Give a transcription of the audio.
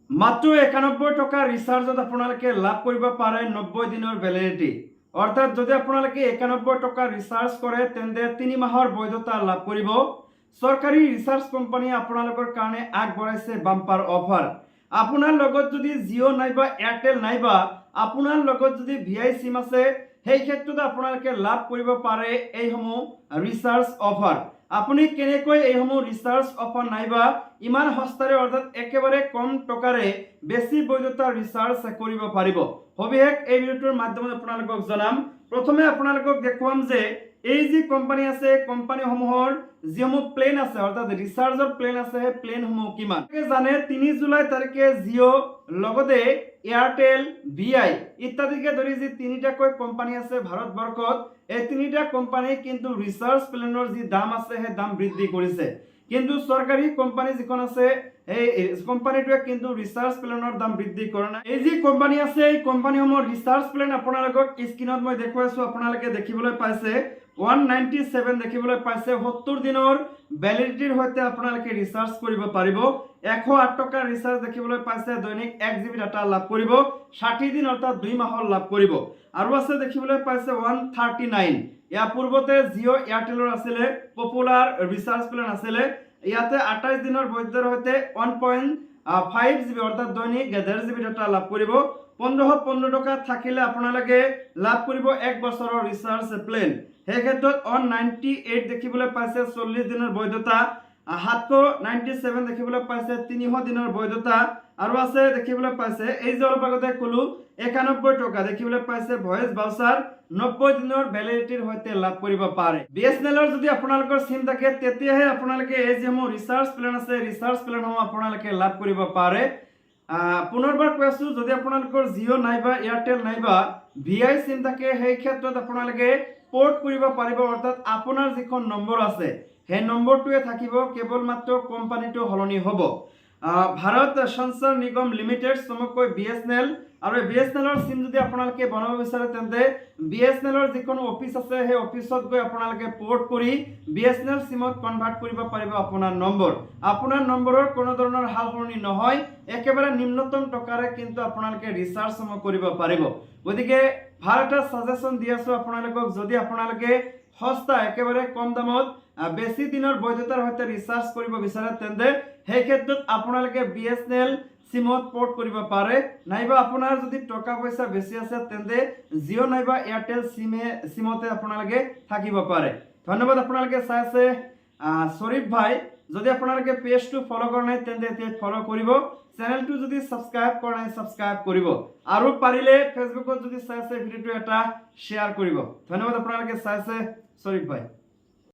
মাত্ৰ 91 টকা ৰিচাৰ্জত আপোনালোকে লাভ কৰিব পাৰে 90 দিনৰ ভ্যালিডিটি। অৰ্থাৎ যদি আপোনালোকে 91 টকা ৰিচাৰ্জ কৰে তেন্তে 3 মাহৰ বৈধতা লাভ কৰিব। চৰকাৰী ৰিচাৰ্জ কোম্পানীয়ে আপোনালোকৰ কাৰণে আগবঢ়াইছে বাম্পাৰ অফাৰ। আপোনাৰ লগত যদি জিঅ' নাইবা এয়াৰটেল নাইবা আপোনাৰ লগত যদি VI সিম আছে সেই ক্ষেত্ৰত আপোনালোকে লাভ কৰিব পাৰে এইসমূহ ৰিচাৰ্জ অফাৰ। আপুনি কেনেকৈ এইসমূহ ৰিচাৰ্জ অফাৰ নাইবা ইমান সস্তাৰে অৰ্থাৎ একেবাৰে কম টকাৰে বেছি বৈধতা ৰিচাৰ্জ কৰিব পাৰিব সবিশেষ এই ভিডিঅ'টোৰ মাধ্যমত আপোনালোকক জনাম। প্ৰথমে আপোনালোকক দেখুৱাম যে এই যি কোম্পানী আছে কোম্পানীসমূহৰ যিসমূহ প্লেন আছে অৰ্থাৎ ৰিচাৰ্জৰ প্লেন আছে সেই প্লেনসমূহ কিমান জানে। 3 জুলাই তাৰিখে জিঅ' লগতে এয়াৰটেল VI ইত্যাদিকে ধৰি যি তিনিটাকৈ কোম্পানী আছে ভাৰতবৰ্ষত এই তিনিটা কোম্পানী কিন্তু ৰিচাৰ্জ প্লেনৰ যি দাম আছে সেই দাম বৃদ্ধি কৰিছে। কিন্তু চৰকাৰী কোম্পানী যিখন আছে এই কোম্পানীটোৱে কিন্তু ৰিচাৰ্জ প্লেনৰ দাম বৃদ্ধি কৰা নাই। এই যি কোম্পানী আছে এই কোম্পানীসমূহৰ ৰিচাৰ্জ প্লেন আপোনালোকক স্ক্ৰীনত মই দেখুৱাইছো, আপোনালোকে দেখিবলৈ পাইছে 197 দেখিবলৈ পাইছে। 70 দিনৰ ভ্যালিডিটিৰ সৈতে আপোনালোকে ৰিচাৰ্জ কৰিব পাৰিব। 108 টকা ৰিচাৰ্জ দেখিবলৈ পাইছে, দৈনিক 1 GB ডাটা লাভ কৰিব, 60 দিন অৰ্থাৎ 2 মাহৰ লাভ কৰিব। আৰু আছে দেখিবলৈ পাইছে 139। ইয়াৰ পূৰ্বতে জিঅ' এয়াৰটেলৰ আছিলে পপুলাৰ ৰিচাৰ্জ প্লেন আছিলে। ইয়াতে 28 দিনৰ বৈধতাৰ সৈতে 1.5 GB অৰ্থাৎ দৈনিক 1.5 GB ডাটা লাভ কৰিব। 1515 টকা থাকিলে আপোনালোকে লাভ কৰিব 1 বছৰৰ ৰিচাৰ্জ প্লেন। সেই ক্ষেত্ৰত 198 দেখিবলৈ পাইছে 40 দিনৰ বৈধতা, 797 দেখিবলৈ পাইছে 300 দিনৰ বৈধতা। আৰু আছে দেখিবলৈ পাইছে এই যে অলপ আগতে কলো 91 টকা দেখিবলৈ পাইছে ভয়েস ভাউচাৰ 90 দিনৰ ভ্যালিডিটিৰ সৈতে লাভ কৰিব পাৰে। বিএছএনএলৰ যদি আপোনালোকৰ সিম থাকে তেতিয়াহে আপোনালোকে এই যেসমূহ ৰিচাৰ্জ প্লেন আছে ৰিচাৰ্জ প্লেনসমূহ আপোনালোকে লাভ কৰিব পাৰে। পুনৰবাৰ কৈ আছো, যদি আপোনালোকৰ জিঅ' নাইবা এয়াৰটেল নাইবা VI সিম থাকে সেই ক্ষেত্ৰত আপোনালোকে পোৰ্ট কৰিব পাৰিব। অৰ্থাৎ আপোনাৰ যিখন নম্বৰ আছে সেই নম্বৰটোৱে থাকিব, কেৱল মাত্ৰ কোম্পানীটো সলনি হ'ব। ভাৰত সঞ্চাৰ নিগম লিমিটেড চমুকৈ BSNL আৰু BSNLৰ সিম যদি আপোনালোকে বনাব বিচাৰে তেন্তে BSNLৰ যিকোনো অফিচ আছে সেই অফিচত গৈ আপোনালোকে পোৰ্ট কৰি BSNL সিমত কনভাৰ্ট কৰিব পাৰিব আপোনাৰ নম্বৰ। আপোনাৰ নম্বৰৰ কোনো ধৰণৰ হাল সলনি নহয়, একেবাৰে নিম্নতম টকাৰে কিন্তু আপোনালোকে ৰিচাৰ্জ কৰিব পাৰিব। গতিকে ভাল এটা সাজেশন দি আছো আপোনালোকক, যদি আপোনালোকে সস্তা একেবাৰে কম দামত বেছি দিনৰ বৈধতাৰ সৈতে ৰিচাৰ্জ কৰিব বিচাৰে তেন্তে সেই ক্ষেত্ৰত আপোনালোকে BSNL সিমত পোৰ্ট কৰিব পাৰে। নাইবা আপোনাৰ যদি টকা পইচা বেছি আছে তেন্তে জিঅ' নাইবা এয়াৰটেল সিমতে আপোনালোকে থাকিব পাৰে। ধন্যবাদ আপোনালোকে চাই আছে শৰীফ ভাই। যদি আপোনালোকে পেজটো ফলো কৰা নাই তেন্তে এতিয়া ফলো কৰিব, চেনেলটো যদি সাবস্ক্ৰাইব কৰা নাই সাবস্ক্ৰাইব কৰিব, আৰু পাৰিলে ফেসবুকত যদি চাই আছে ভিডিঅ'টো এটা শ্বেয়াৰ কৰিব। ধন্যবাদ আপোনালোকে চাই আছে শৰীফ ভাই।